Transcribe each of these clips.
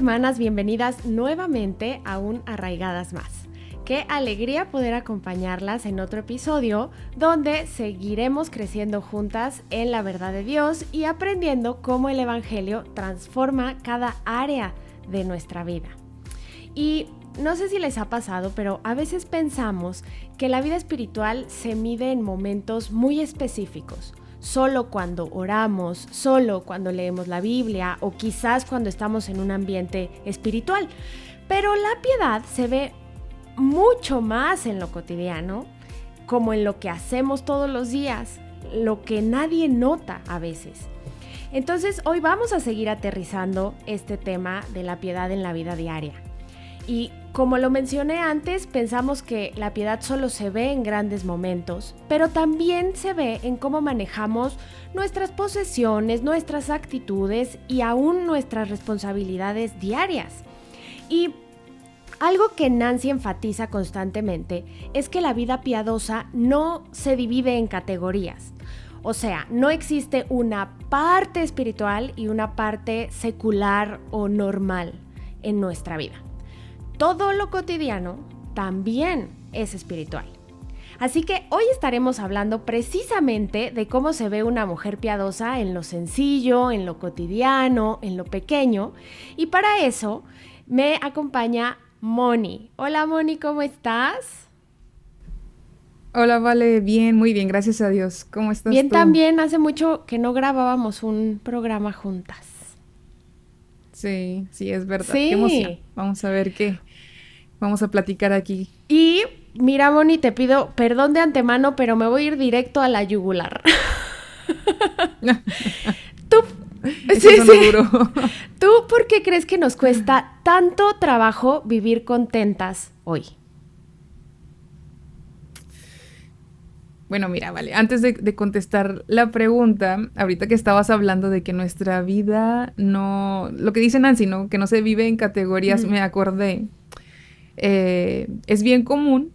hermanas, bienvenidas nuevamente a un Arraigadas Más. Qué alegría poder acompañarlas en otro episodio donde seguiremos creciendo juntas en la verdad de Dios y aprendiendo cómo el Evangelio transforma cada área de nuestra vida. Y no sé si les ha pasado, pero a veces pensamos que la vida espiritual se mide en momentos muy específicos. Solo cuando oramos, solo cuando leemos la Biblia o quizás cuando estamos en un ambiente espiritual. Pero la piedad se ve mucho más en lo cotidiano, como en lo que hacemos todos los días, lo que nadie nota a veces. Entonces, hoy vamos a seguir aterrizando este tema de la piedad en la vida diaria. Y como lo mencioné antes, pensamos que la piedad solo se ve en grandes momentos, pero también se ve en cómo manejamos nuestras posesiones, nuestras actitudes y aún nuestras responsabilidades diarias. Y algo que Nancy enfatiza constantemente es que la vida piadosa no se divide en categorías. O sea, no existe una parte espiritual y una parte secular o normal en nuestra vida. Todo lo cotidiano también es espiritual. Así que hoy estaremos hablando precisamente de cómo se ve una mujer piadosa en lo sencillo, en lo cotidiano, en lo pequeño. Y para eso me acompaña Moni. Hola Moni, ¿cómo estás? Hola, Vale, bien, muy bien, gracias a Dios. ¿Cómo estás Bien, tú? también hace mucho que no grabábamos un programa juntas. Sí, es verdad. Qué emoción. Sí. Vamos a ver qué vamos a platicar aquí. Y mira, Moni, te pido perdón de antemano, pero me voy a ir directo a la yugular. Tú, Eso sonó duro. ¿Tú por qué crees que nos cuesta tanto trabajo vivir contentas hoy? Bueno, mira, vale, antes de contestar la pregunta, ahorita que estabas hablando de que nuestra vida no, lo que dice Nancy, ¿no? Que no se vive en categorías, Mm. me acordé. Es bien común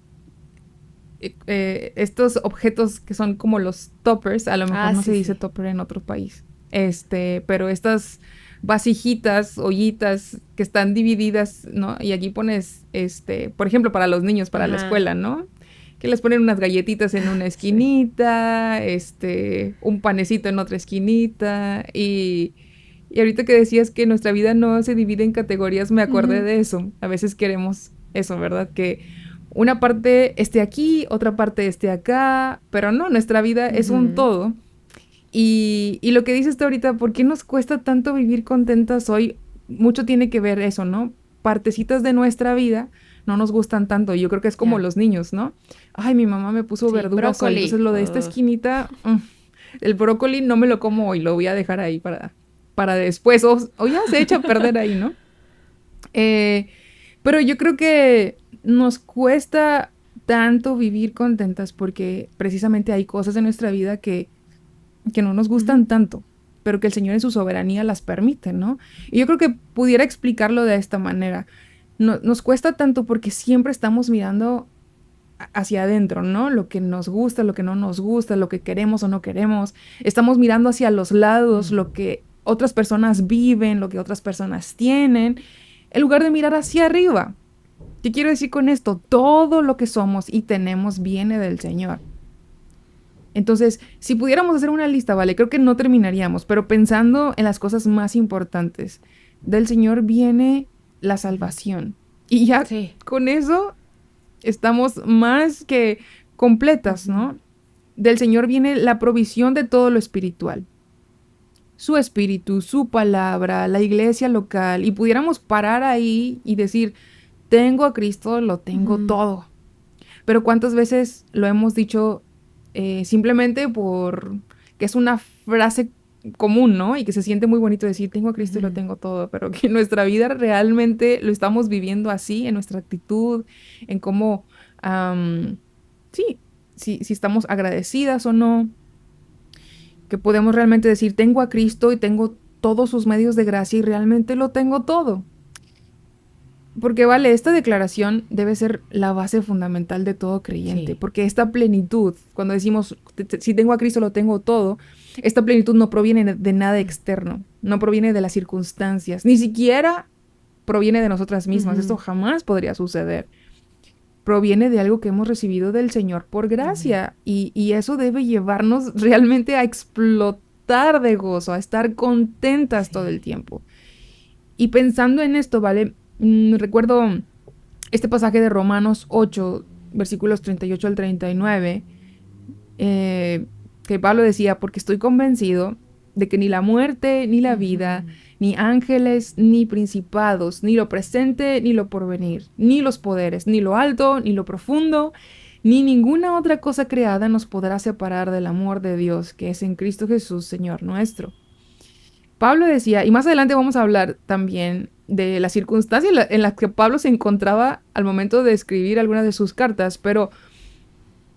estos objetos que son como los toppers, a lo mejor no se Sí, dice sí. topper en otro país, pero estas vasijitas, ollitas que están divididas, ¿no? Y aquí pones, por ejemplo, para los niños, para la Ajá. escuela, ¿no? Que les ponen unas galletitas en una Sí. esquinita, un panecito en otra esquinita, y ahorita que decías que nuestra vida no se divide en categorías, me acordé Ujú. de eso. A veces queremos eso, ¿verdad? Que una parte esté aquí, otra parte esté acá, pero no, nuestra vida es un Ujú. todo. Y lo que dices tú ahorita, ¿por qué nos cuesta tanto vivir contentas hoy? Mucho tiene que ver eso, ¿no? Partecitas de nuestra vida no nos gustan tanto. Yo creo que es como Ya. los niños, ¿no? Ay, mi mamá me puso Sí, verduras hoy, entonces brócoli. lo de esta esquinita, el brócoli no me lo como hoy, lo voy a dejar ahí para después, o ya se echa a perder ahí, ¿no? Eh, pero yo creo que nos cuesta tanto vivir contentas porque precisamente hay cosas en nuestra vida que no nos Ujú. gustan tanto, pero que el Señor en su soberanía las permite, ¿no? Y yo creo que pudiera explicarlo de esta manera. Nos cuesta tanto porque siempre estamos mirando hacia adentro, ¿no? Lo que nos gusta, lo que no nos gusta, lo que queremos o no queremos. Estamos mirando hacia los lados, Mm. lo que otras personas viven, lo que otras personas tienen, en lugar de mirar hacia arriba. ¿Qué quiero decir con esto? Todo lo que somos y tenemos viene del Señor. Entonces, si pudiéramos hacer una lista, vale, creo que no terminaríamos, pero pensando en las cosas más importantes, del Señor viene la salvación. Y ya Sí. con eso estamos más que completas, Ujú. ¿no? Del Señor viene la provisión de todo lo espiritual. Su espíritu, su palabra, la iglesia local, y pudiéramos parar ahí y decir, tengo a Cristo, lo tengo Ujú. todo. Pero ¿cuántas veces lo hemos dicho simplemente por que es una frase común, ¿no? Y que se siente muy bonito decir, tengo a Cristo y lo Ujú. tengo todo, pero que en nuestra vida realmente lo estamos viviendo así, en nuestra actitud, en cómo, am, sí, si estamos agradecidas o no, que podemos realmente decir, tengo a Cristo y tengo todos sus medios de gracia y realmente lo tengo todo. Porque vale, esta declaración debe ser la base fundamental de todo creyente, Sí. porque esta plenitud, cuando decimos, si tengo a Cristo lo tengo todo, esta plenitud no proviene de nada externo, no proviene de las circunstancias, ni siquiera proviene de nosotras mismas. Esto jamás podría suceder. Proviene de algo que hemos recibido del Señor por gracia. Y eso debe llevarnos realmente a explotar de gozo, a estar contentas todo el tiempo. Y pensando en esto, ¿vale? Recuerdo este pasaje de Romanos 8, versículos 38 al 39, que Pablo decía, porque estoy convencido de que ni la muerte, ni la vida, ni ángeles, ni principados, ni lo presente, ni lo porvenir, ni los poderes, ni lo alto, ni lo profundo, ni ninguna otra cosa creada nos podrá separar del amor de Dios, que es en Cristo Jesús, Señor nuestro. Pablo decía, y más adelante vamos a hablar también de las circunstancias en las que Pablo se encontraba al momento de escribir algunas de sus cartas, pero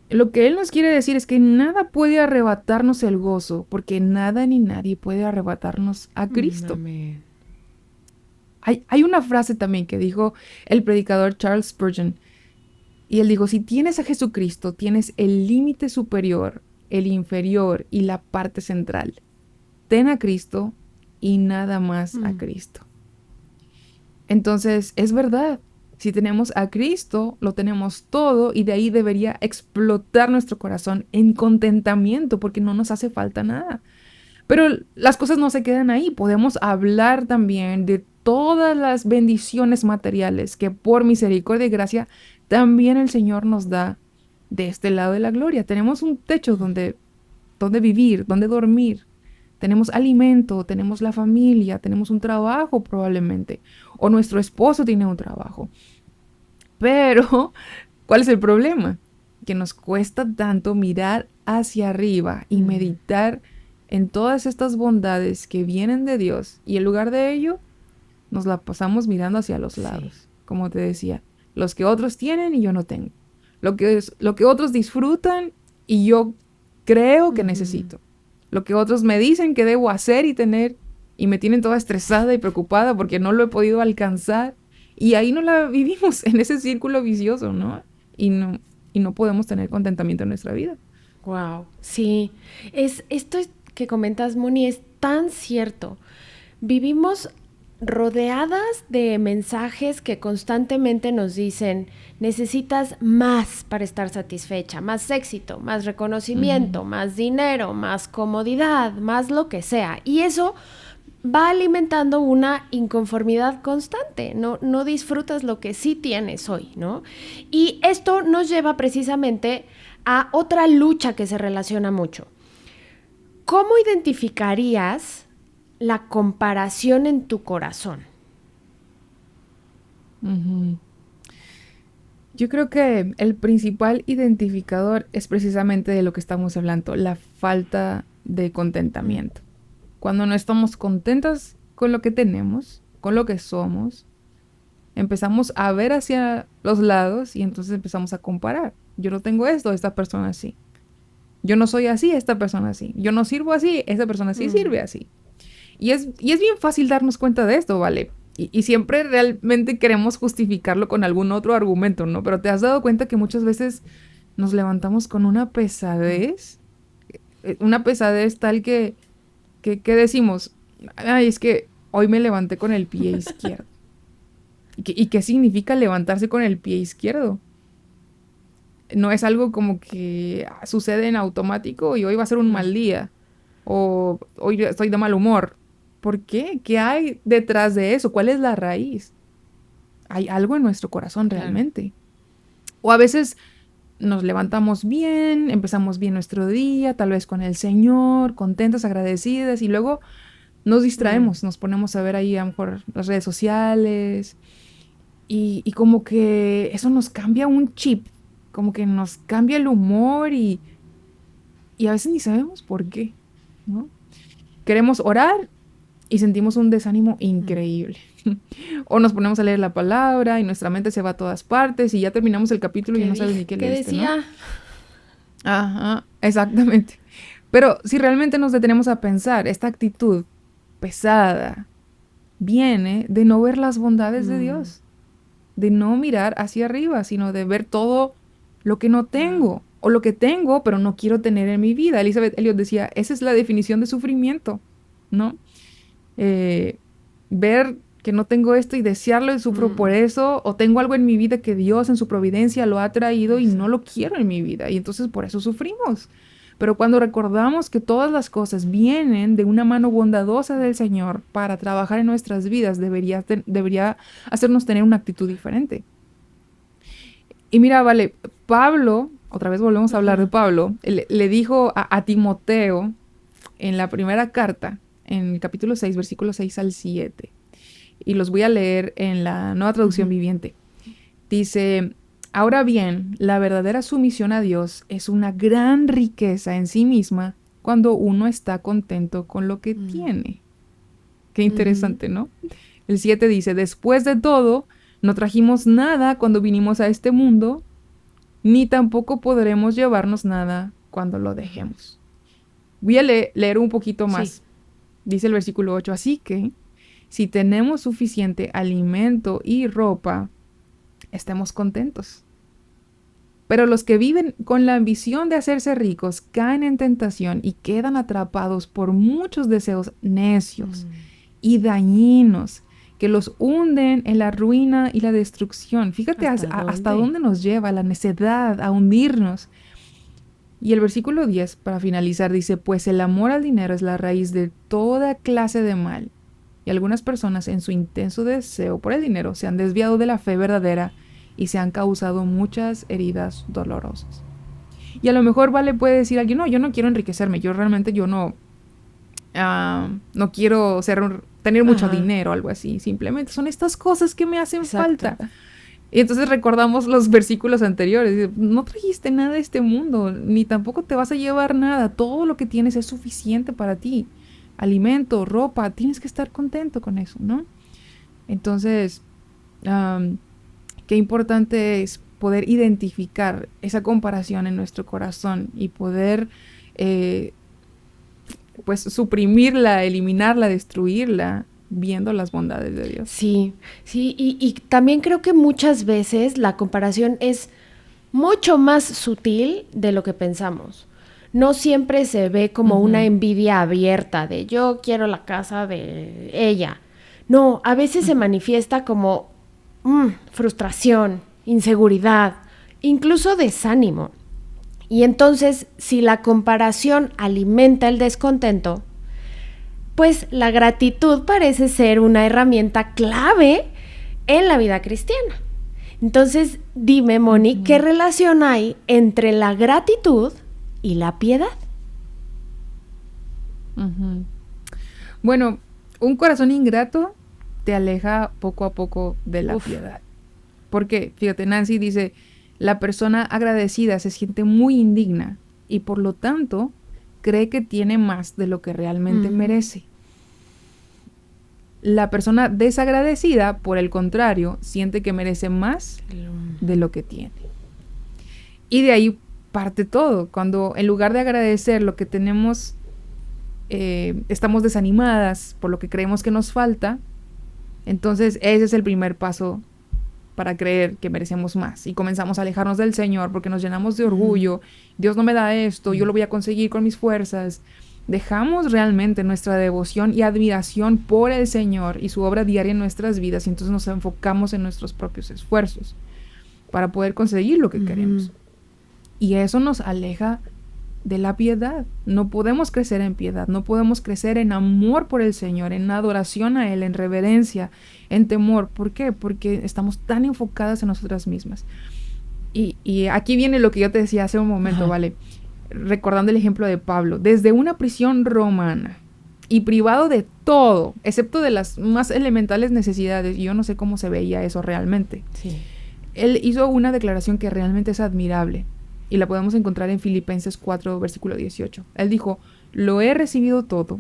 lo que él nos quiere decir es que nada puede arrebatarnos el gozo, porque nada ni nadie puede arrebatarnos a Cristo. Hay una frase también que dijo el predicador Charles Spurgeon, y él dijo, si tienes a Jesucristo, tienes el límite superior, el inferior y la parte central. Ten a Cristo y nada más a Cristo. Entonces, es verdad. Si tenemos a Cristo, lo tenemos todo y de ahí debería explotar nuestro corazón en contentamiento porque no nos hace falta nada. Pero las cosas no se quedan ahí. Podemos hablar también de todas las bendiciones materiales que por misericordia y gracia también el Señor nos da de este lado de la gloria. Tenemos un techo donde vivir, donde dormir. Tenemos alimento, tenemos la familia, tenemos un trabajo probablemente, o nuestro esposo tiene un trabajo. Pero, ¿cuál es el problema? Que nos cuesta tanto mirar hacia arriba y meditar en todas estas bondades que vienen de Dios, y en lugar de ello, nos la pasamos mirando hacia los lados, como te decía, los que otros tienen y yo no tengo, lo que otros disfrutan y yo creo que necesito. Lo que otros me dicen que debo hacer y tener, y me tienen toda estresada y preocupada porque no lo he podido alcanzar. Y ahí no la vivimos, en ese círculo vicioso, ¿no? Y no podemos tener contentamiento en nuestra vida. Wow, sí. Esto que comentas, Moni, es tan cierto. Vivimos rodeadas de mensajes que constantemente nos dicen, necesitas más para estar satisfecha, más éxito, más reconocimiento, más dinero, más comodidad, más lo que sea. Y eso va alimentando una inconformidad constante. No disfrutas lo que sí tienes hoy, ¿no? Y esto nos lleva precisamente a otra lucha que se relaciona mucho. ¿Cómo identificarías la comparación en tu corazón? Yo creo que el principal identificador es precisamente de lo que estamos hablando, la falta de contentamiento. Cuando no estamos contentas con lo que tenemos, con lo que somos, empezamos a ver hacia los lados y entonces empezamos a comparar. Yo no tengo esto, esta persona sí. Yo no soy así, esta persona sí. Yo no sirvo así, esta persona sí sirve así. Y es bien fácil darnos cuenta de esto, ¿vale? Y siempre realmente queremos justificarlo con algún otro argumento, ¿no? Pero ¿te has dado cuenta que muchas veces nos levantamos con una pesadez? Una pesadez tal que decimos, ay, es que hoy me levanté con el pie izquierdo. ¿Y qué significa levantarse con el pie izquierdo? No es algo como que sucede en automático y hoy va a ser un mal día. O hoy estoy de mal humor. ¿Por qué? ¿Qué hay detrás de eso? ¿Cuál es la raíz? Hay algo en nuestro corazón realmente. O a veces nos levantamos bien, empezamos bien nuestro día, tal vez con el Señor, contentas, agradecidas, y luego nos distraemos, nos ponemos a ver ahí a lo mejor las redes sociales, y como que eso nos cambia un chip, como que nos cambia el humor y a veces ni sabemos por qué, ¿no? Queremos orar y sentimos un desánimo increíble. O nos ponemos a leer la palabra y nuestra mente se va a todas partes y ya terminamos el capítulo y no sabes ni qué leíste, ¿no? Decía? Ajá, exactamente. Pero si realmente nos detenemos a pensar, esta actitud pesada viene de no ver las bondades de Dios, de no mirar hacia arriba, sino de ver todo lo que no tengo, o lo que tengo, pero no quiero tener en mi vida. Elizabeth Elliot decía, esa es la definición de sufrimiento, ¿no? Ver que no tengo esto y desearlo y sufro por eso, o tengo algo en mi vida que Dios en su providencia lo ha traído y no lo quiero en mi vida, y entonces por eso sufrimos. Pero cuando recordamos que todas las cosas vienen de una mano bondadosa del Señor para trabajar en nuestras vidas, debería hacernos tener una actitud diferente. Y mira, vale, Pablo, otra vez volvemos a hablar de Pablo, le dijo a Timoteo en la primera carta, en el capítulo 6, versículos 6 al 7, y los voy a leer en la Nueva Traducción Viviente. Dice: ahora bien, la verdadera sumisión a Dios es una gran riqueza en sí misma cuando uno está contento con lo que tiene. Qué interesante, ¿no? El 7 dice: después de todo, no trajimos nada cuando vinimos a este mundo, ni tampoco podremos llevarnos nada cuando lo dejemos. Voy a leer un poquito más. Sí. Dice el versículo 8, así que si tenemos suficiente alimento y ropa, estemos contentos. Pero los que viven con la ambición de hacerse ricos caen en tentación y quedan atrapados por muchos deseos necios y dañinos que los hunden en la ruina y la destrucción. Fíjate hasta dónde nos lleva la necedad a hundirnos. Y el versículo 10, para finalizar, dice: pues el amor al dinero es la raíz de toda clase de mal. Y algunas personas en su intenso deseo por el dinero se han desviado de la fe verdadera y se han causado muchas heridas dolorosas. Y a lo mejor puede decir alguien: no, yo no quiero enriquecerme, yo no quiero tener mucho dinero o algo así. Simplemente son estas cosas que me hacen falta. Y entonces recordamos los versículos anteriores. No trajiste nada de este mundo, ni tampoco te vas a llevar nada. Todo lo que tienes es suficiente para ti. Alimento, ropa, tienes que estar contento con eso, ¿no? Entonces, qué importante es poder identificar esa comparación en nuestro corazón y poder pues suprimirla, eliminarla, destruirla, viendo las bondades de Dios. Sí, y también creo que muchas veces la comparación es mucho más sutil de lo que pensamos. No siempre se ve como una envidia abierta de yo quiero la casa de ella. No, a veces se manifiesta como frustración, inseguridad, incluso desánimo. Y entonces, si la comparación alimenta el descontento, pues la gratitud parece ser una herramienta clave en la vida cristiana. Entonces, dime, Moni, ¿qué relación hay entre la gratitud y la piedad? Bueno, un corazón ingrato te aleja poco a poco de la piedad. Porque, fíjate, Nancy dice: la persona agradecida se siente muy indigna y por lo tanto cree que tiene más de lo que realmente merece. La persona desagradecida, por el contrario, siente que merece más de lo que tiene. Y de ahí parte todo. Cuando en lugar de agradecer lo que tenemos, estamos desanimadas por lo que creemos que nos falta, entonces ese es el primer paso para creer que merecemos más. Y comenzamos a alejarnos del Señor porque nos llenamos de orgullo. Dios no me da esto, yo lo voy a conseguir con mis fuerzas. Dejamos realmente nuestra devoción y admiración por el Señor y su obra diaria en nuestras vidas, y entonces nos enfocamos en nuestros propios esfuerzos para poder conseguir lo que queremos. Y eso nos aleja de la piedad. No podemos crecer en piedad, no podemos crecer en amor por el Señor, en adoración a Él, en reverencia, en temor. ¿Por qué? Porque estamos tan enfocadas en nosotras mismas. Y aquí viene lo que yo te decía hace un momento, ¿vale? Recordando el ejemplo de Pablo, desde una prisión romana y privado de todo, excepto de las más elementales necesidades, y yo no sé cómo se veía eso realmente. Sí. Él hizo una declaración que realmente es admirable, y la podemos encontrar en Filipenses 4, versículo 18. Él dijo: lo he recibido todo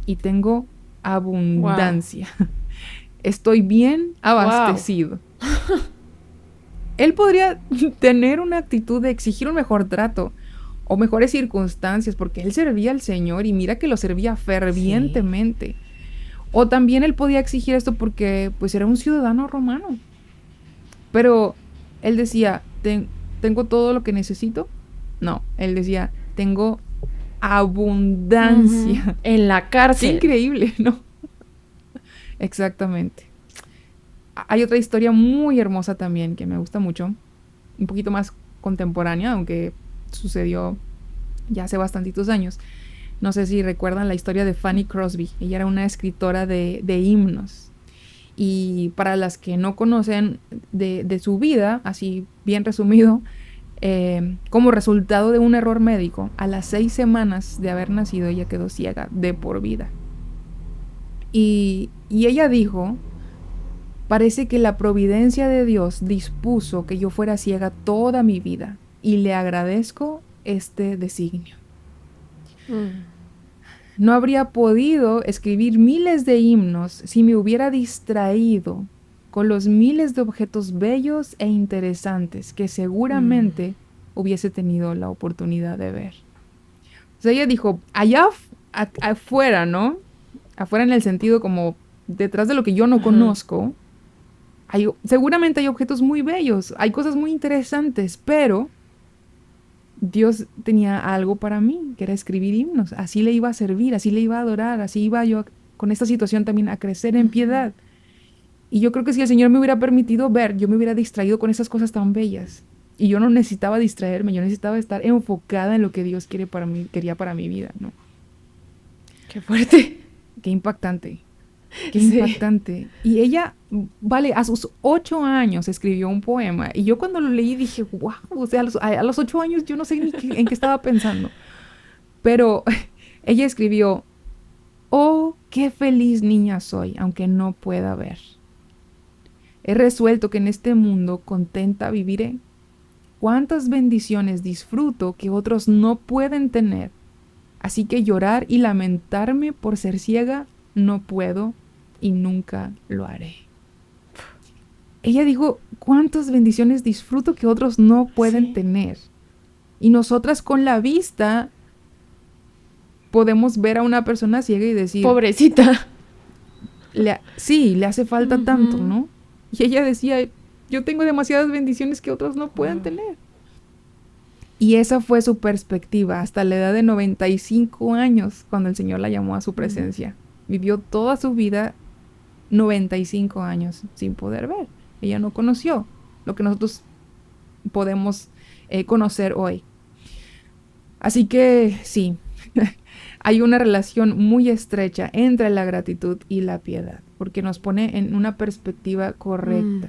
y tengo abundancia. Wow. Estoy bien abastecido. Wow. Él podría tener una actitud de exigir un mejor trato o mejores circunstancias, porque él servía al Señor y mira que lo servía fervientemente. Sí. O también él podía exigir esto porque pues era un ciudadano romano. Pero él decía: ¿tengo todo lo que necesito? No, él decía: tengo abundancia. En la cárcel. Qué increíble, ¿no? Exactamente. Hay otra historia muy hermosa también que me gusta mucho, un poquito más contemporánea, aunque sucedió ya hace bastantitos años. No sé si recuerdan la historia de Fanny Crosby. Ella era una escritora de himnos. Y para las que no conocen de su vida, así bien resumido, como resultado de un error médico, a las 6 semanas de haber nacido, ella quedó ciega de por vida. Y ella dijo, parece que la providencia de Dios dispuso que yo fuera ciega toda mi vida, y le agradezco este designio. No habría podido escribir miles de himnos si me hubiera distraído con los miles de objetos bellos e interesantes que seguramente hubiese tenido la oportunidad de ver. O sea, ella dijo, allá afuera, ¿no? Afuera en el sentido como detrás de lo que yo no conozco, seguramente hay objetos muy bellos, hay cosas muy interesantes, pero Dios tenía algo para mí, que era escribir himnos. Así le iba a servir, así le iba a adorar, así iba yo con esta situación también a crecer en piedad. Y yo creo que si el Señor me hubiera permitido ver, yo me hubiera distraído con esas cosas tan bellas. Y yo no necesitaba distraerme, yo necesitaba estar enfocada en lo que Dios quería para mi vida, ¿no? Qué fuerte. Qué impactante. Qué impactante. Y ella, vale, a sus 8 años escribió un poema. Y yo cuando lo leí dije, wow, o sea, a los 8 años yo no sé ni en qué estaba pensando. Pero ella escribió, oh, qué feliz niña soy, aunque no pueda ver. He resuelto que en este mundo contenta viviré. Cuántas bendiciones disfruto que otros no pueden tener. Así que llorar y lamentarme por ser ciega no puedo y nunca lo haré. Ella dijo, cuántas bendiciones disfruto que otros no pueden tener. Y nosotras con la vista podemos ver a una persona ciega y decir, pobrecita. Sí, le hace falta tanto, ¿no? Y ella decía, yo tengo demasiadas bendiciones que otros no pueden tener. Y esa fue su perspectiva hasta la edad de 95 años, cuando el Señor la llamó a su presencia. Vivió toda su vida 95 años sin poder ver. Ella no conoció lo que nosotros podemos conocer hoy. Así que sí, hay una relación muy estrecha entre la gratitud y la piedad, porque nos pone en una perspectiva correcta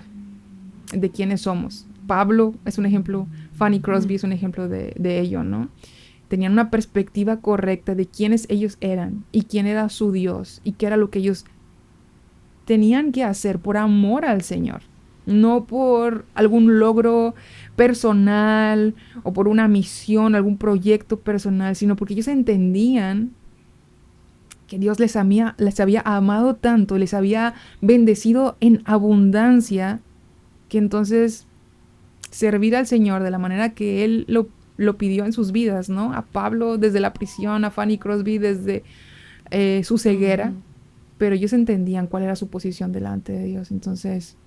de quiénes somos. Pablo es un ejemplo, Fanny Crosby es un ejemplo de ello, ¿no? Tenían una perspectiva correcta de quiénes ellos eran y quién era su Dios y qué era lo que ellos tenían que hacer por amor al Señor, no por algún logro personal o por una misión, algún proyecto personal, sino porque ellos entendían que Dios les había amado tanto, les había bendecido en abundancia, que entonces servir al Señor de la manera que Él lo pidió en sus vidas, ¿no? A Pablo desde la prisión, a Fanny Crosby desde su ceguera, pero ellos entendían cuál era su posición delante de Dios. Entonces,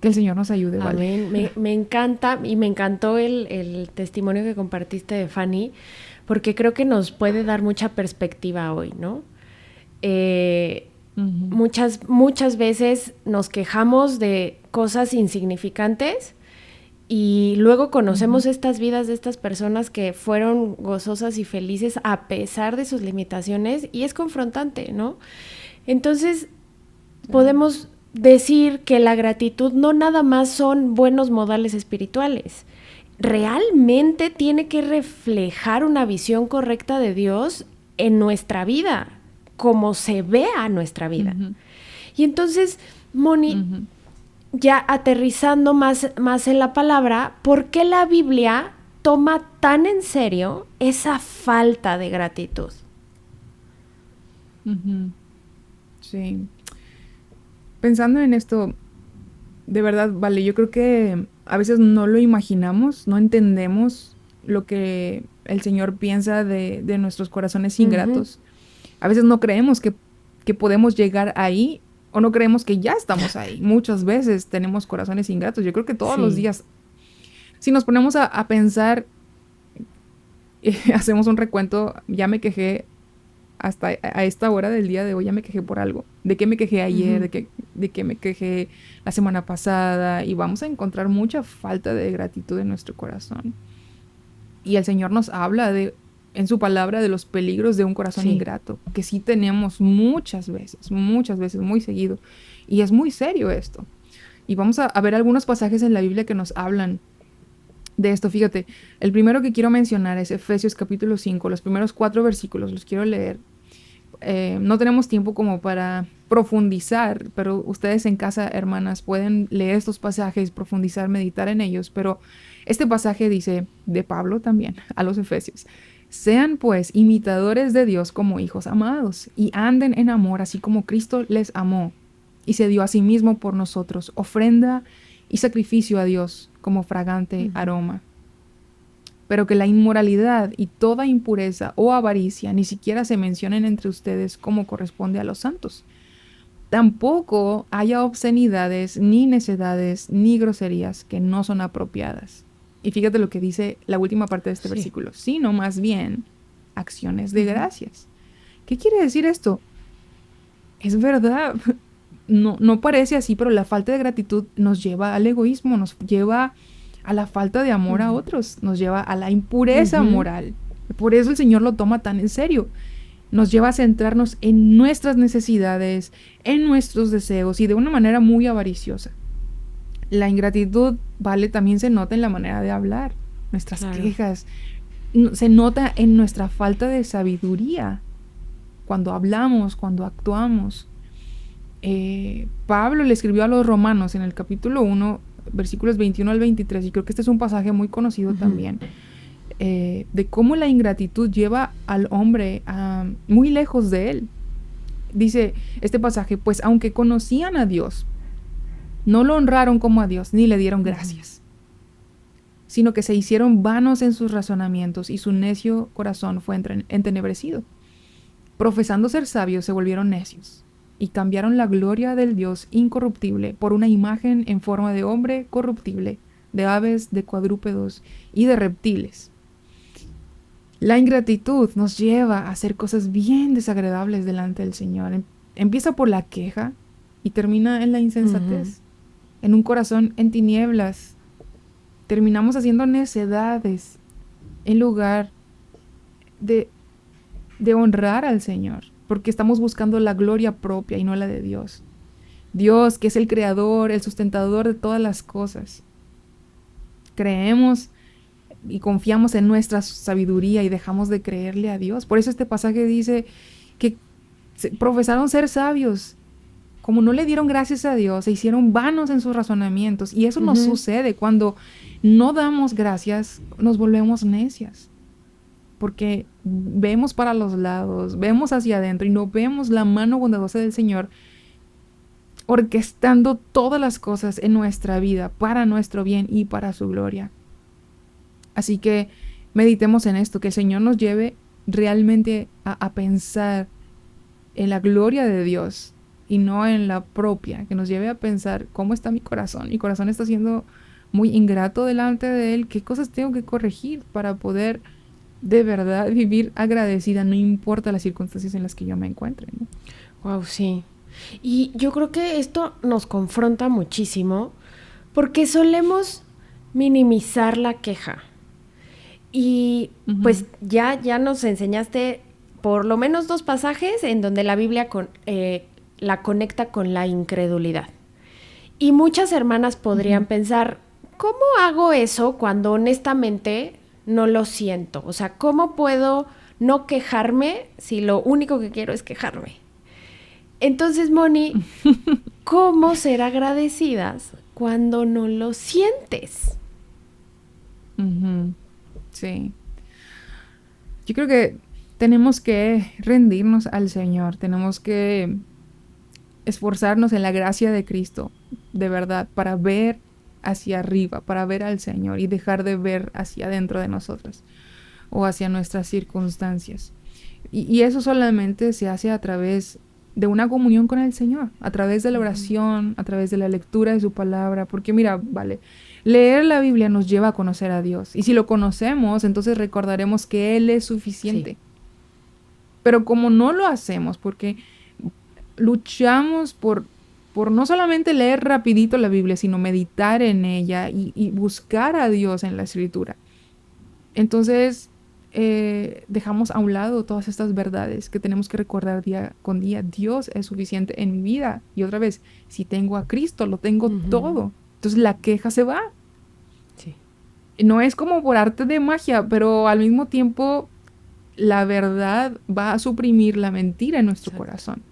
que el Señor nos ayude, ¿vale? Amén. Me encanta y me encantó el testimonio que compartiste de Fanny, porque creo que nos puede dar mucha perspectiva hoy, ¿no? Muchas veces nos quejamos de cosas insignificantes y luego conocemos estas vidas de estas personas que fueron gozosas y felices a pesar de sus limitaciones, y es confrontante, ¿no? Entonces, podemos decir que la gratitud no nada más son buenos modales espirituales. Realmente tiene que reflejar una visión correcta de Dios en nuestra vida, como se vea nuestra vida. Y entonces, Moni, ya aterrizando más en la palabra, ¿por qué la Biblia toma tan en serio esa falta de gratitud? Sí. Pensando en esto, de verdad, vale, yo creo que a veces no lo imaginamos, no entendemos lo que el Señor piensa de nuestros corazones ingratos. A veces no creemos que podemos llegar ahí, o no creemos que ya estamos ahí. Muchas veces tenemos corazones ingratos. Yo creo que todos los días, si nos ponemos a pensar, hacemos un recuento, ya me quejé hasta a esta hora del día de hoy, ya me quejé por algo. ¿De qué me quejé ayer? Ujú. ¿De qué me quejé la semana pasada? Y vamos a encontrar mucha falta de gratitud en nuestro corazón. Y el Señor nos habla en su palabra de los peligros de un corazón Sí. ingrato, que sí tenemos muchas veces, muy seguido. Y es muy serio esto. Y vamos a ver algunos pasajes en la Biblia que nos hablan de esto. Fíjate, el primero que quiero mencionar es Efesios capítulo 5, los primeros 4 versículos, los quiero leer. No tenemos tiempo como para profundizar, pero ustedes en casa, hermanas, pueden leer estos pasajes, profundizar, meditar en ellos, pero este pasaje dice, de Pablo también, a los Efesios, sean pues imitadores de Dios como hijos amados, y anden en amor, así como Cristo les amó, y se dio a sí mismo por nosotros, ofrenda y sacrificio a Dios como fragante Ujú. aroma. Pero que la inmoralidad y toda impureza o avaricia ni siquiera se mencionen entre ustedes como corresponde a los santos. Tampoco haya obscenidades, ni necedades, ni groserías que no son apropiadas. Y fíjate lo que dice la última parte de este Sí. versículo, sino más bien acciones de Ujú. gracias. ¿Qué quiere decir esto? Es verdad, no parece así, pero la falta de gratitud nos lleva al egoísmo, nos lleva a la falta de amor a Ujú. otros, nos lleva a la impureza Ujú. moral. Por eso el Señor lo toma tan en serio. Nos lleva a centrarnos en nuestras necesidades, en nuestros deseos y de una manera muy avariciosa. La ingratitud, vale, también se nota en la manera de hablar, nuestras Claro. quejas, se nota en nuestra falta de sabiduría, cuando hablamos, cuando actuamos. Pablo le escribió a los romanos en el capítulo 1, versículos 21 al 23, y creo que este es un pasaje muy conocido Ujú. también, de cómo la ingratitud lleva al hombre muy lejos de él. Dice este pasaje, pues aunque conocían a Dios, no lo honraron como a Dios, ni le dieron Ujú. gracias, sino que se hicieron vanos en sus razonamientos y su necio corazón fue entenebrecido. Profesando ser sabios, se volvieron necios y cambiaron la gloria del Dios incorruptible por una imagen en forma de hombre corruptible, de aves, de cuadrúpedos y de reptiles. La ingratitud nos lleva a hacer cosas bien desagradables delante del Señor. Empieza por la queja y termina en la Ujú. insensatez, en un corazón en tinieblas. Terminamos haciendo necedades en lugar de honrar al Señor, porque estamos buscando la gloria propia y no la de Dios. Dios, que es el creador, el sustentador de todas las cosas. Creemos y confiamos en nuestra sabiduría y dejamos de creerle a Dios. Por eso este pasaje dice que profesaron ser sabios. Como no le dieron gracias a Dios, se hicieron vanos en sus razonamientos. Y eso nos Ujú. sucede cuando no damos gracias, nos volvemos necias. Porque vemos para los lados, vemos hacia adentro y no vemos la mano bondadosa del Señor orquestando todas las cosas en nuestra vida para nuestro bien y para su gloria. Así que meditemos en esto, que el Señor nos lleve realmente a pensar en la gloria de Dios y no en la propia, que nos lleve a pensar cómo está mi corazón. Mi corazón está siendo muy ingrato delante de Él, qué cosas tengo que corregir para poder de verdad vivir agradecida, no importa las circunstancias en las que yo me encuentre, ¿no? Wow, sí. Y yo creo que esto nos confronta muchísimo porque solemos minimizar la queja. Y Ujú, pues ya nos enseñaste por lo menos 2 pasajes en donde la Biblia la conecta con la incredulidad. Y muchas hermanas podrían ujú, pensar, ¿cómo hago eso cuando honestamente no lo siento? O sea, ¿cómo puedo no quejarme si lo único que quiero es quejarme? Entonces, Moni, ¿cómo ser agradecidas cuando no lo sientes? ujú. Sí. Yo creo que tenemos que rendirnos al Señor, tenemos que esforzarnos en la gracia de Cristo, de verdad, para ver hacia arriba, para ver al Señor y dejar de ver hacia adentro de nosotros o hacia nuestras circunstancias. Y eso solamente se hace a través de una comunión con el Señor, a través de la Ujú. oración, a través de la lectura de su palabra, porque mira, vale, leer la Biblia nos lleva a conocer a Dios. Y si lo conocemos, entonces recordaremos que Él es Sí. suficiente. Pero como no lo hacemos, porque luchamos por no solamente leer rapidito la Biblia, sino meditar en ella y buscar a Dios en la Escritura. Entonces, dejamos a un lado todas estas verdades que tenemos que recordar día con día. Dios es suficiente en mi vida. Y otra vez, si tengo a Cristo, lo tengo todo. Entonces la queja se va. Sí. No es como por arte de magia, pero al mismo tiempo la verdad va a suprimir la mentira en nuestro corazón.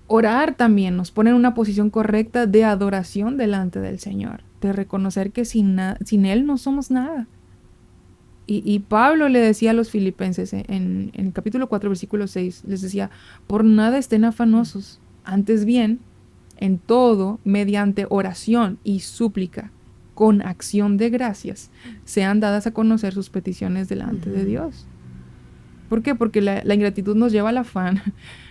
Orar también nos pone en una posición correcta de adoración delante del Señor, de reconocer que sin Él no somos nada. Y Pablo le decía a los filipenses en el capítulo 4, versículo 6, les decía, por nada estén afanosos, antes bien, en todo, mediante oración y súplica, con acción de gracias, sean dadas a conocer sus peticiones delante de Dios. ¿Por qué? Porque la ingratitud nos lleva al afán,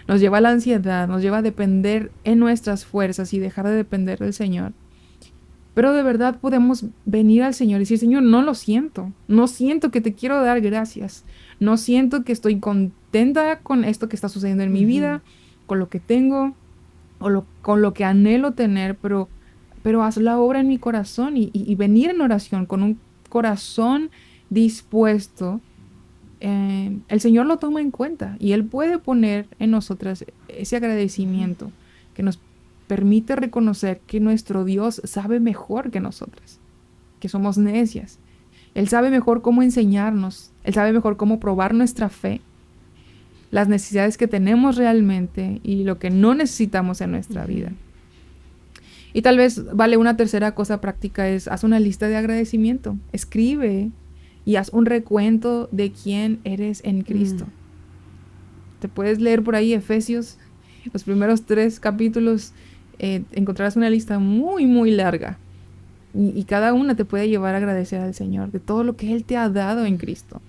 nos lleva a la ansiedad, nos lleva a depender en nuestras fuerzas y dejar de depender del Señor. Pero de verdad podemos venir al Señor y decir, Señor, no siento que te quiero dar gracias, no siento que estoy contenta con esto que está sucediendo en mi vida, con lo que tengo, con lo que anhelo tener, pero haz la obra en mi corazón y venir en oración con un corazón dispuesto. El Señor lo toma en cuenta y Él puede poner en nosotras ese agradecimiento que nos permite reconocer que nuestro Dios sabe mejor que nosotras, que somos necias. Él sabe mejor cómo enseñarnos, Él sabe mejor cómo probar nuestra fe, las necesidades que tenemos realmente y lo que no necesitamos en nuestra vida. Y tal vez vale una tercera cosa práctica es, haz una lista de agradecimiento, escribe y haz un recuento de quién eres en Cristo. Te puedes leer por ahí Efesios, los primeros 3 capítulos, encontrarás una lista muy, muy larga. Y cada una te puede llevar a agradecer al Señor de todo lo que Él te ha dado en Cristo.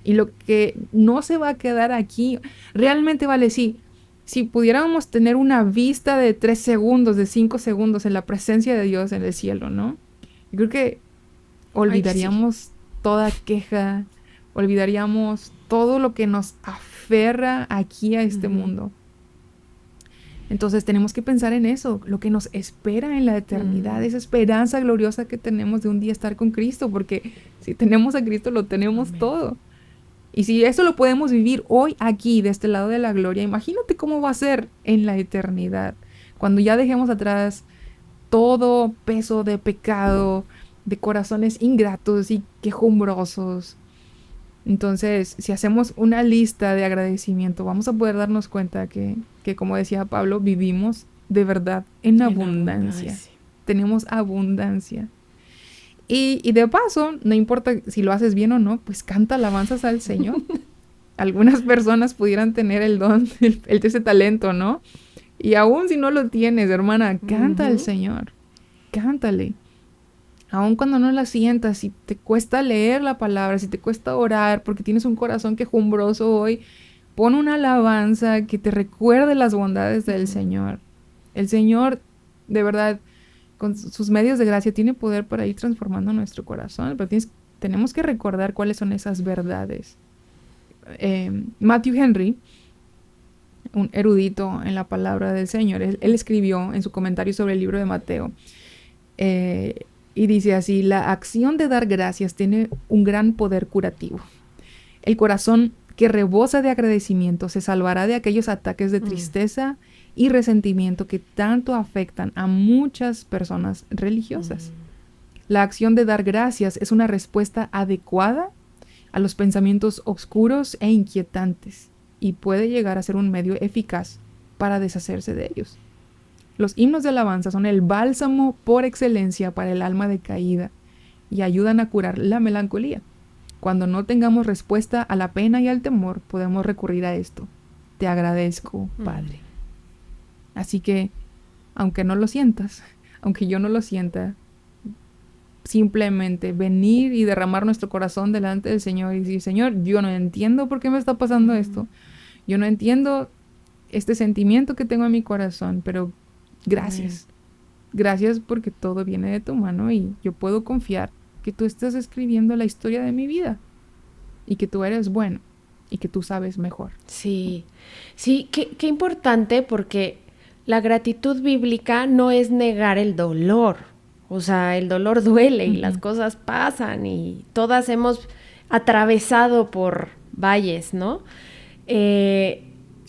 Y lo que no se va a quedar aquí, realmente vale, sí. Si pudiéramos tener una vista de 3 segundos, de 5 segundos en la presencia de Dios en el cielo, ¿no? Yo creo que olvidaríamos toda queja, olvidaríamos todo lo que nos aferra aquí a este mundo. Entonces tenemos que pensar en eso, lo que nos espera en la eternidad, esa esperanza gloriosa que tenemos de un día estar con Cristo, porque si tenemos a Cristo lo tenemos todo. Y si eso lo podemos vivir hoy aquí, de este lado de la gloria, imagínate cómo va a ser en la eternidad, cuando ya dejemos atrás todo peso de pecado, de corazones ingratos y quejumbrosos. Entonces, si hacemos una lista de agradecimiento, vamos a poder darnos cuenta que como decía Pablo, vivimos de verdad en abundancia. Tenemos abundancia. Y de paso, no importa si lo haces bien o no, pues canta alabanzas al Señor. Algunas personas pudieran tener el don, ese talento, ¿no? Y aún si no lo tienes, hermana, canta al Señor. Cántale. Aun cuando no la sientas, si te cuesta leer la palabra, si te cuesta orar porque tienes un corazón quejumbroso hoy, pon una alabanza que te recuerde las bondades del Señor. El Señor, de verdad, con sus medios de gracia, tiene poder para ir transformando nuestro corazón, pero tenemos que recordar cuáles son esas verdades. Matthew Henry, un erudito en la palabra del Señor, él escribió en su comentario sobre el libro de Mateo, y dice así: la acción de dar gracias tiene un gran poder curativo. El corazón que rebosa de agradecimiento se salvará de aquellos ataques de tristeza y resentimiento que tanto afectan a muchas personas religiosas. La acción de dar gracias es una respuesta adecuada a los pensamientos oscuros e inquietantes y puede llegar a ser un medio eficaz para deshacerse de ellos. Los himnos de alabanza son el bálsamo por excelencia para el alma decaída y ayudan a curar la melancolía. Cuando no tengamos respuesta a la pena y al temor, podemos recurrir a esto. Te agradezco, Padre. Así que, aunque no lo sientas, aunque yo no lo sienta, simplemente venir y derramar nuestro corazón delante del Señor y decir: Señor, yo no entiendo por qué me está pasando esto. Yo no entiendo este sentimiento que tengo en mi corazón, pero gracias. Gracias porque todo viene de tu mano y yo puedo confiar que tú estás escribiendo la historia de mi vida y que tú eres bueno y que tú sabes mejor. Sí, sí, qué importante, porque la gratitud bíblica no es negar el dolor. O sea, el dolor duele y las Ujú. cosas pasan y todas hemos atravesado por valles, ¿no? Sí.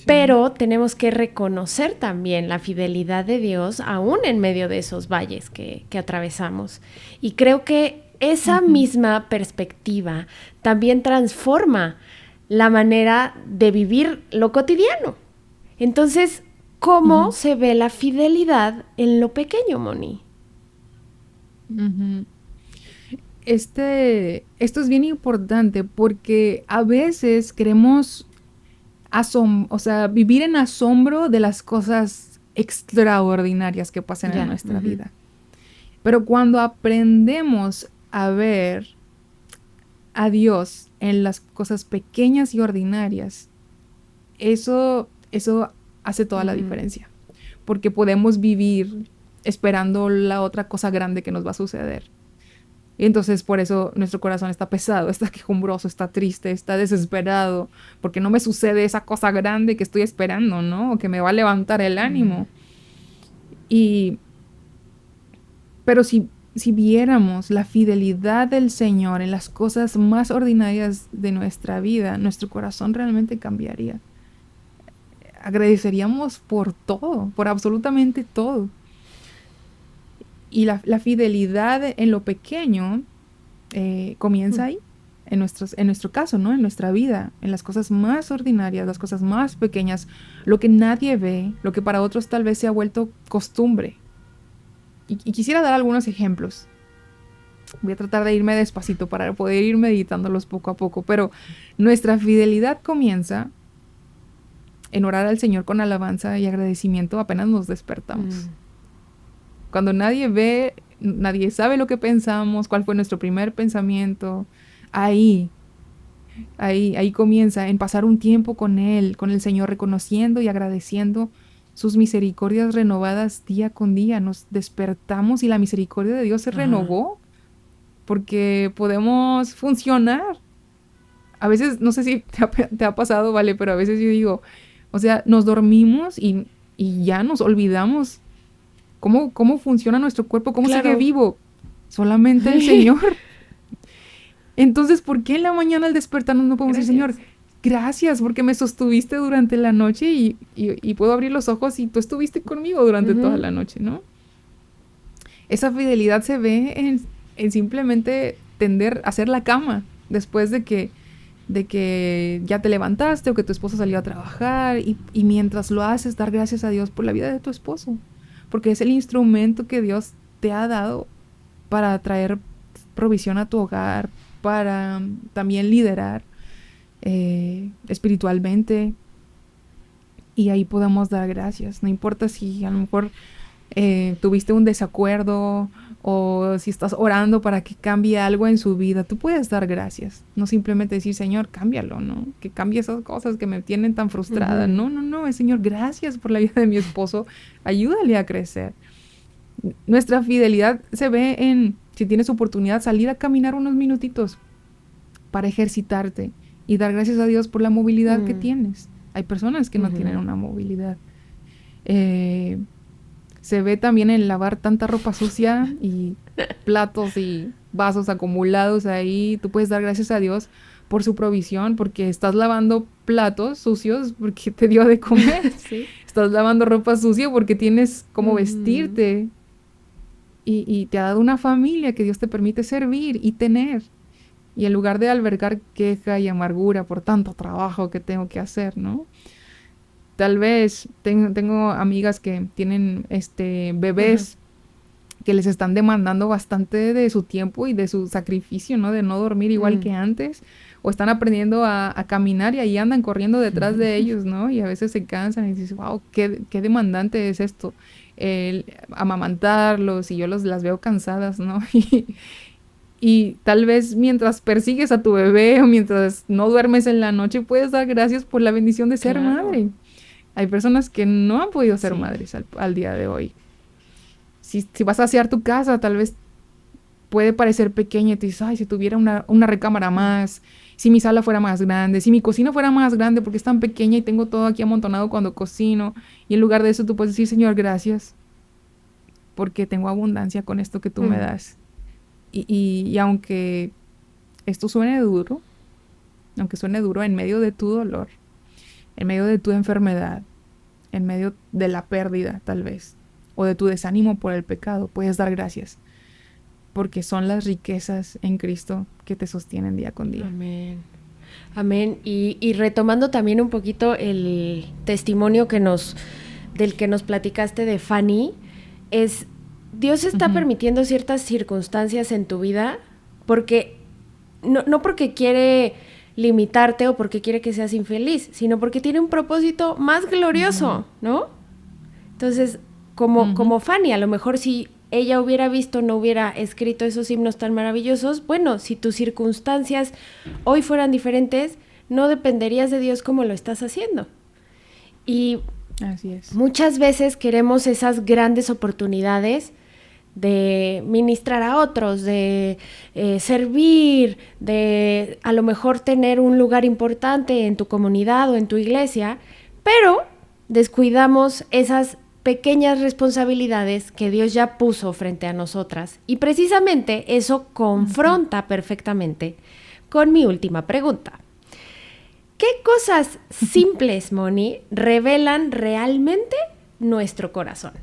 Pero tenemos que reconocer también la fidelidad de Dios aún en medio de esos valles que atravesamos. Y creo que esa Ujú. misma perspectiva también transforma la manera de vivir lo cotidiano. Entonces, ¿cómo Ujú. se ve la fidelidad en lo pequeño, Moni? Ujú. Esto es bien importante porque a veces queremos o sea, vivir en asombro de las cosas extraordinarias que pasan en Ya. nuestra vida. Pero cuando aprendemos a ver a Dios en las cosas pequeñas y ordinarias, eso hace toda la diferencia. Porque podemos vivir esperando la otra cosa grande que nos va a suceder. Y entonces por eso nuestro corazón está pesado, está quejumbroso, está triste, está desesperado, porque no me sucede esa cosa grande que estoy esperando, ¿no? O que me va a levantar el ánimo. Y, pero si viéramos la fidelidad del Señor en las cosas más ordinarias de nuestra vida, nuestro corazón realmente cambiaría. Agradeceríamos por todo, por absolutamente todo. Y la fidelidad en lo pequeño comienza ahí, en nuestro caso, ¿no? En nuestra vida, en las cosas más ordinarias, las cosas más pequeñas, lo que nadie ve, lo que para otros tal vez se ha vuelto costumbre. Y quisiera dar algunos ejemplos. Voy a tratar de irme despacito para poder ir meditándolos poco a poco, pero nuestra fidelidad comienza en orar al Señor con alabanza y agradecimiento apenas nos despertamos. Cuando nadie ve, nadie sabe lo que pensamos, cuál fue nuestro primer pensamiento, ahí comienza en pasar un tiempo con Él, con el Señor, reconociendo y agradeciendo sus misericordias renovadas día con día. Nos despertamos y la misericordia de Dios se renovó porque podemos funcionar. A veces, no sé si te ha pasado, vale, pero a veces yo digo, o sea, nos dormimos y ya nos olvidamos cómo funciona nuestro cuerpo, cómo sigue Claro. vivo. Solamente el Señor. Entonces, ¿por qué en la mañana al despertarnos no podemos decir, Señor, Gracias. gracias porque me sostuviste durante la noche y puedo abrir los ojos y tú estuviste conmigo durante toda la noche, ¿no? Esa fidelidad se ve en simplemente tender a hacer la cama después de que ya te levantaste o que tu esposo salió a trabajar y mientras lo haces, dar gracias a Dios por la vida de tu esposo, porque es el instrumento que Dios te ha dado para traer provisión a tu hogar, para también liderar espiritualmente, y ahí podemos dar gracias. No importa si a lo mejor tuviste un desacuerdo o si estás orando para que cambie algo en su vida, tú puedes dar gracias. No simplemente decir, Señor, cámbialo, ¿no? Que cambie esas cosas que me tienen tan frustrada. No, es Señor, gracias por la vida de mi esposo. Ayúdale a crecer. Nuestra fidelidad se ve en, si tienes oportunidad, salir a caminar unos minutitos para ejercitarte y dar gracias a Dios por la movilidad que tienes. Hay personas que no tienen una movilidad. Se ve también en lavar tanta ropa sucia y platos y vasos acumulados ahí. Tú puedes dar gracias a Dios por su provisión, porque estás lavando platos sucios porque te dio de comer. Sí. Estás lavando ropa sucia porque tienes cómo vestirte. Y te ha dado una familia que Dios te permite servir y tener. Y en lugar de albergar queja y amargura por tanto trabajo que tengo que hacer, ¿no? Tal vez tengo amigas que tienen bebés que les están demandando bastante de su tiempo y de su sacrificio, ¿no? De no dormir igual que antes. O están aprendiendo a caminar y ahí andan corriendo detrás de ellos, ¿no? Y a veces se cansan y dices, wow, qué demandante es esto. El amamantarlos y yo las veo cansadas, ¿no? Y tal vez mientras persigues a tu bebé o mientras no duermes en la noche, puedes dar gracias por la bendición de ser madre. Hay personas que no han podido ser madres al día de hoy. Si vas a asear tu casa, tal vez puede parecer pequeña y te dices, ay, si tuviera una recámara más, si mi sala fuera más grande, si mi cocina fuera más grande porque es tan pequeña y tengo todo aquí amontonado cuando cocino. Y en lugar de eso tú puedes decir, Señor, gracias, porque tengo abundancia con esto que tú me das. Y aunque esto suene duro, aunque suene duro en medio de tu dolor, en medio de tu enfermedad, en medio de la pérdida tal vez, o de tu desánimo por el pecado, puedes dar gracias, porque son las riquezas en Cristo que te sostienen día con día. Amén. Amén. Y retomando también un poquito el testimonio del que nos platicaste de Fanny, es Dios está permitiendo ciertas circunstancias en tu vida porque no porque quiere limitarte o porque quiere que seas infeliz, sino porque tiene un propósito más glorioso, ¿no? Entonces, como Fanny, a lo mejor si ella hubiera visto, no hubiera escrito esos himnos tan maravillosos, bueno, si tus circunstancias hoy fueran diferentes, no dependerías de Dios como lo estás haciendo. Y así es. Muchas veces queremos esas grandes oportunidades de ministrar a otros, de servir, de a lo mejor tener un lugar importante en tu comunidad o en tu iglesia, pero descuidamos esas pequeñas responsabilidades que Dios ya puso frente a nosotras. Y precisamente eso confronta perfectamente con mi última pregunta. ¿Qué cosas simples, Moni, revelan realmente nuestro corazón?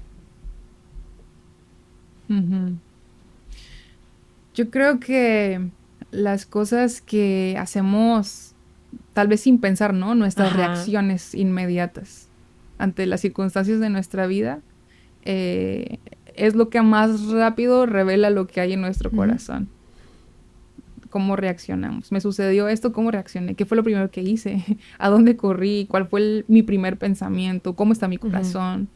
Yo creo que las cosas que hacemos, tal vez sin pensar, ¿no? Nuestras reacciones inmediatas ante las circunstancias de nuestra vida, es lo que más rápido revela lo que hay en nuestro corazón. Cómo reaccionamos. Me sucedió esto, ¿cómo reaccioné? ¿Qué fue lo primero que hice? ¿A dónde corrí? ¿Cuál fue mi primer pensamiento? ¿Cómo está mi corazón?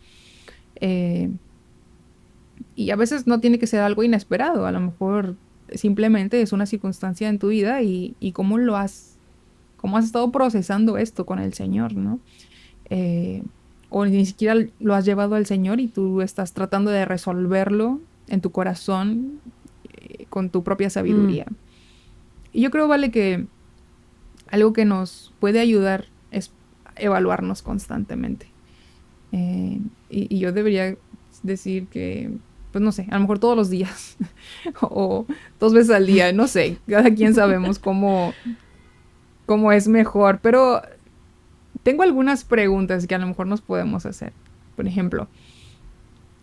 Y a veces no tiene que ser algo inesperado. A lo mejor simplemente es una circunstancia en tu vida y cómo has estado procesando esto con el Señor, ¿no? O ni siquiera lo has llevado al Señor y tú estás tratando de resolverlo en tu corazón con tu propia sabiduría. Y yo creo, Vale, que algo que nos puede ayudar es evaluarnos constantemente. Y yo debería decir que, pues no sé, a lo mejor todos los días o 2 veces al día, no sé, cada quien sabemos cómo es mejor, pero tengo algunas preguntas que a lo mejor nos podemos hacer. Por ejemplo,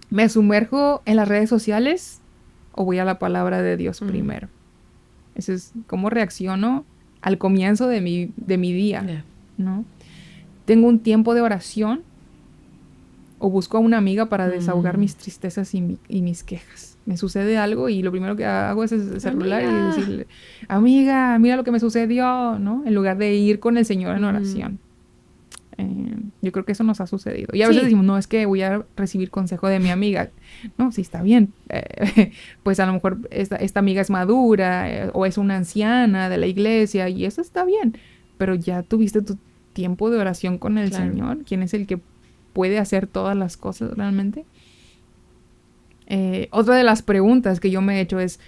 ¿me sumerjo en las redes sociales o voy a la palabra de Dios primero? Eso es cómo reacciono al comienzo de mi día, ¿no? ¿Tengo un tiempo de oración o busco a una amiga para desahogar mis tristezas y mis quejas? Me sucede algo y lo primero que hago es el celular y decirle, amiga, mira lo que me sucedió, ¿no? En lugar de ir con el Señor en oración. Yo creo que eso nos ha sucedido. Y a veces decimos, no, es que voy a recibir consejo de mi amiga. No, sí, está bien. Pues a lo mejor esta amiga es madura o es una anciana de la iglesia y eso está bien. Pero ya tuviste tu tiempo de oración con el Señor. ¿Quién es el que puede hacer todas las cosas realmente? Otra de las preguntas que yo me he hecho es,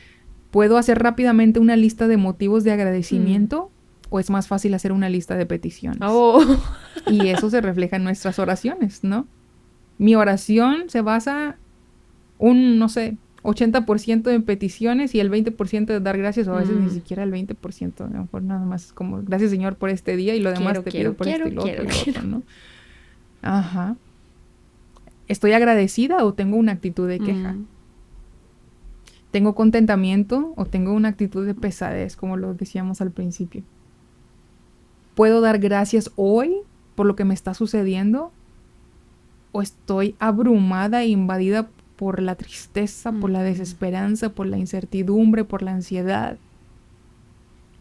¿puedo hacer rápidamente una lista de motivos de agradecimiento? ¿O es más fácil hacer una lista de peticiones? Y eso se refleja en nuestras oraciones, ¿no? Mi oración se basa no sé, 80% en peticiones y el 20% de dar gracias, o a veces ni siquiera el 20%, a lo mejor nada más como, gracias Señor por este día y lo demás te pido por esto y lo otro, ¿no? Ajá. ¿Estoy agradecida o tengo una actitud de queja? ¿Tengo contentamiento o tengo una actitud de pesadez, como lo decíamos al principio? ¿Puedo dar gracias hoy por lo que me está sucediendo? ¿O estoy abrumada e invadida por la tristeza, por la desesperanza, por la incertidumbre, por la ansiedad?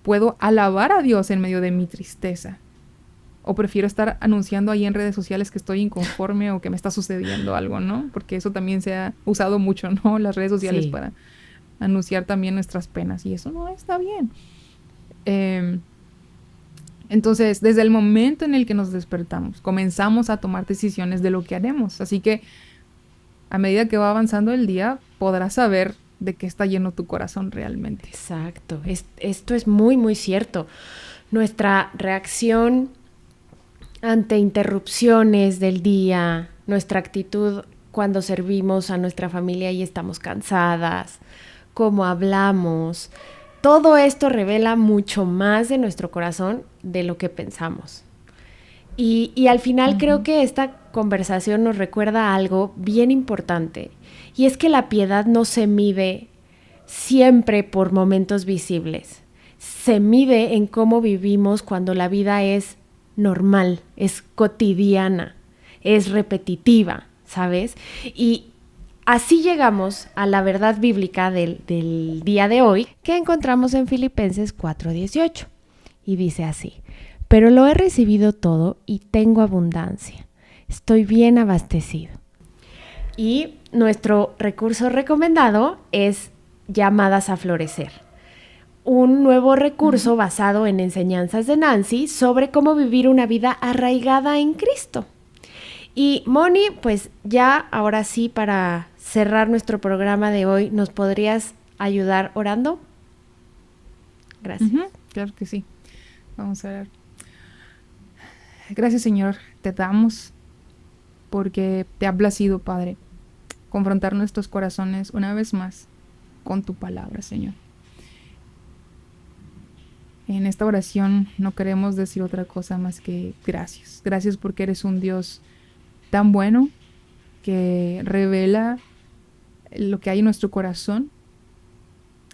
¿Puedo alabar a Dios en medio de mi tristeza? ¿O prefiero estar anunciando ahí en redes sociales que estoy inconforme o que me está sucediendo algo, ¿no? Porque eso también se ha usado mucho, ¿no? Las redes sociales para anunciar también nuestras penas. Y eso no está bien. Entonces, desde el momento en el que nos despertamos, comenzamos a tomar decisiones de lo que haremos. Así que, a medida que va avanzando el día, podrás saber de qué está lleno tu corazón realmente. Exacto, esto es muy, muy cierto. Nuestra reacción ante interrupciones del día, nuestra actitud cuando servimos a nuestra familia y estamos cansadas, cómo hablamos, todo esto revela mucho más de nuestro corazón de lo que pensamos. Y al final creo que esta conversación nos recuerda algo bien importante, y es que la piedad no se mide siempre por momentos visibles. Se mide en cómo vivimos cuando la vida es normal, es cotidiana, es repetitiva, ¿sabes? Y así llegamos a la verdad bíblica del día de hoy, que encontramos en Filipenses 4:18. Y dice así: pero lo he recibido todo y tengo abundancia. Estoy bien abastecido. Y nuestro recurso recomendado es Llamadas a Florecer, un nuevo recurso basado en enseñanzas de Nancy sobre cómo vivir una vida arraigada en Cristo. Y Moni, pues ya ahora sí, para cerrar nuestro programa de hoy, ¿nos podrías ayudar orando? Gracias. Claro que sí. Vamos a orar. Gracias, Señor, te damos porque te ha placido, Padre, confrontar nuestros corazones una vez más con tu palabra, Señor. En esta oración no queremos decir otra cosa más que gracias. Gracias porque eres un Dios tan bueno que revela lo que hay en nuestro corazón.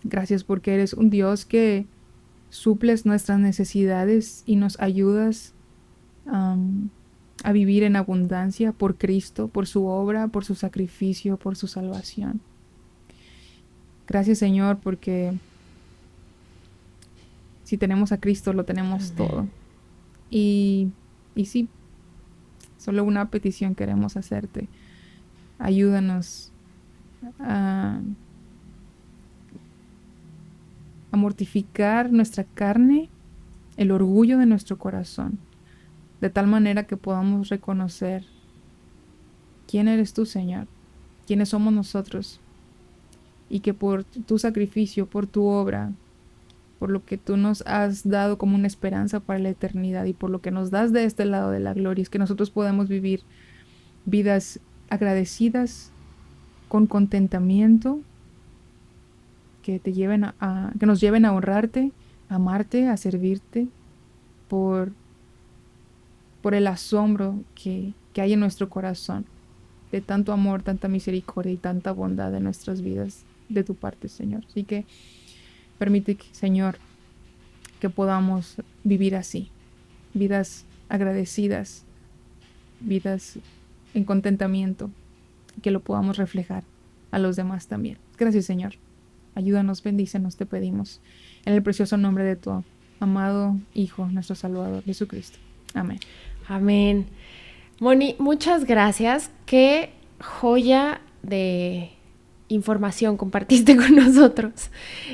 Gracias porque eres un Dios que suples nuestras necesidades y nos ayudas a vivir en abundancia por Cristo, por su obra, por su sacrificio, por su salvación. Gracias, Señor, porque si tenemos a Cristo lo tenemos todo. Y sí, solo una petición queremos hacerte. Ayúdanos a mortificar nuestra carne, el orgullo de nuestro corazón, de tal manera que podamos reconocer quién eres tú, Señor, quiénes somos nosotros, y que por tu sacrificio, por tu obra, por lo que tú nos has dado como una esperanza para la eternidad y por lo que nos das de este lado de la gloria, es que nosotros podamos vivir vidas agradecidas, con contentamiento, que nos lleven a honrarte, a amarte, a servirte, por el asombro que hay en nuestro corazón, de tanto amor, tanta misericordia y tanta bondad en nuestras vidas de tu parte, Señor. Así que permite, Señor, que podamos vivir así, vidas agradecidas, vidas en contentamiento, que lo podamos reflejar a los demás también. Gracias, Señor. Ayúdanos, bendícenos, te pedimos, en el precioso nombre de tu amado Hijo, nuestro Salvador, Jesucristo. Amén. Amén. Moni, muchas gracias. Qué joya de información compartiste con nosotros.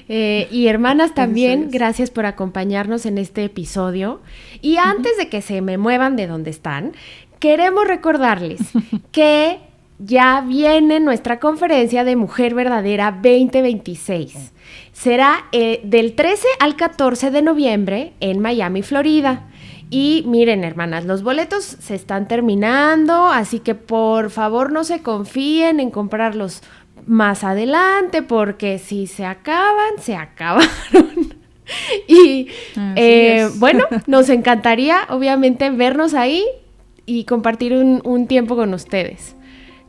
Y hermanas también, gracias por acompañarnos en este episodio. Y antes de que se me muevan de donde están, queremos recordarles que ya viene nuestra conferencia de Mujer Verdadera 2026. Será del 13 al 14 de noviembre en Miami, Florida. Y miren, hermanas, los boletos se están terminando, así que por favor no se confíen en comprarlos más adelante, porque si se acaban, se acabaron. Y bueno, nos encantaría obviamente vernos ahí y compartir un tiempo con ustedes.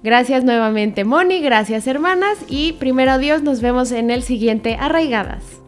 Gracias nuevamente, Moni, gracias, hermanas, y primero Dios, nos vemos en el siguiente Arraigadas.